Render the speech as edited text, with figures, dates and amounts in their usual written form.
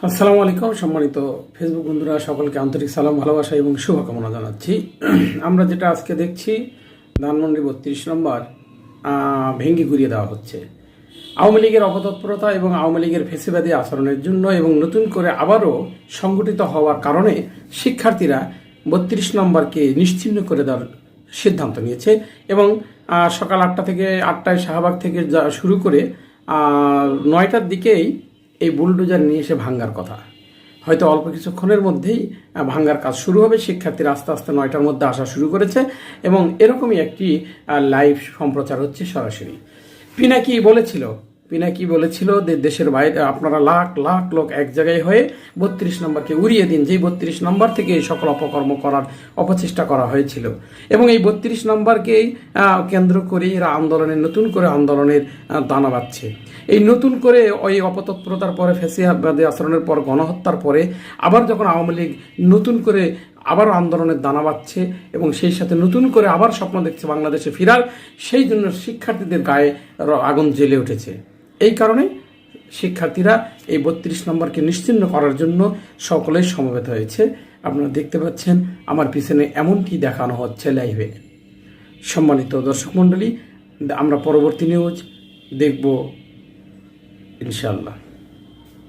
আসসালামু আলাইকুম। সম্মানিত ফেসবুক বন্ধুরা, সকলকে আন্তরিক সালাম, ভালোবাসা এবং শুভকামনা জানাচ্ছি। আমরা যেটা আজকে দেখছি, ধানমন্ডি 32 নম্বর ভেঙ্গে গুড়িয়ে দেওয়া হচ্ছে আওয়ামী লীগের অপতৎপরতা এবং আওয়ামী লীগের ফেসিবাদী আচরণের জন্য, এবং নতুন করে আবারও সংগঠিত হওয়ার কারণে শিক্ষার্থীরা 32 নম্বরকে নিশ্চিহ্ন করে দেওয়ার সিদ্ধান্ত নিয়েছে। এবং সকাল 8টা থেকে 8টায় শাহবাগ থেকে শুরু করে 9টার দিকেই এই বুলডোজার নিয়ে এসে ভাঙ্গার কথা। হয়তো অল্প কিছুক্ষণের মধ্যেই ভাঙ্গার কাজ শুরু হবে। শিক্ষার্থীরা আস্তে আস্তে 9টার মধ্যে আসা শুরু করেছে এবং এরকমই একটি লাইভ সম্প্রচার হচ্ছে সরাসরি। পিনাকি বলেছিল যে দেশের বাইরে আপনারা লাখ লাখ লোক এক জায়গায় হয়ে 32 নম্বরকে উড়িয়ে দিন, যেই 32 নম্বর থেকে এই সকল অপকর্ম করার অপচেষ্টা করা হয়েছিল। এবং এই 32 নম্বরকেই কেন্দ্র করে এরা নতুন করে আন্দোলনের দানা বাঁধছে। এই নতুন করে ওই অপতৎপরতার পরে, ফ্যাসিবাদী আচরণের পর, গণহত্যার পরে আবার যখন আওয়ামী লীগ নতুন করে আবারও আন্দোলনের দানা বাঁধছে এবং সেই সাথে নতুন করে আবার স্বপ্ন দেখছে বাংলাদেশে ফেরার, সেই জন্য শিক্ষার্থীদের গায়ে আগুন জ্বেলে উঠেছে। এই কারণে শিক্ষার্থীরা এই 32 নম্বরকে নিশ্চিহ্ন করার জন্য সকলেই সমবেত হয়েছে। আপনারা দেখতে পাচ্ছেন আমার পিছনে এমনটি দেখানো হচ্ছে লাইভে। সম্মানিত দর্শক মণ্ডলী, আমরা পরবর্তী নিউজ দেখব ইনশাআল্লাহ।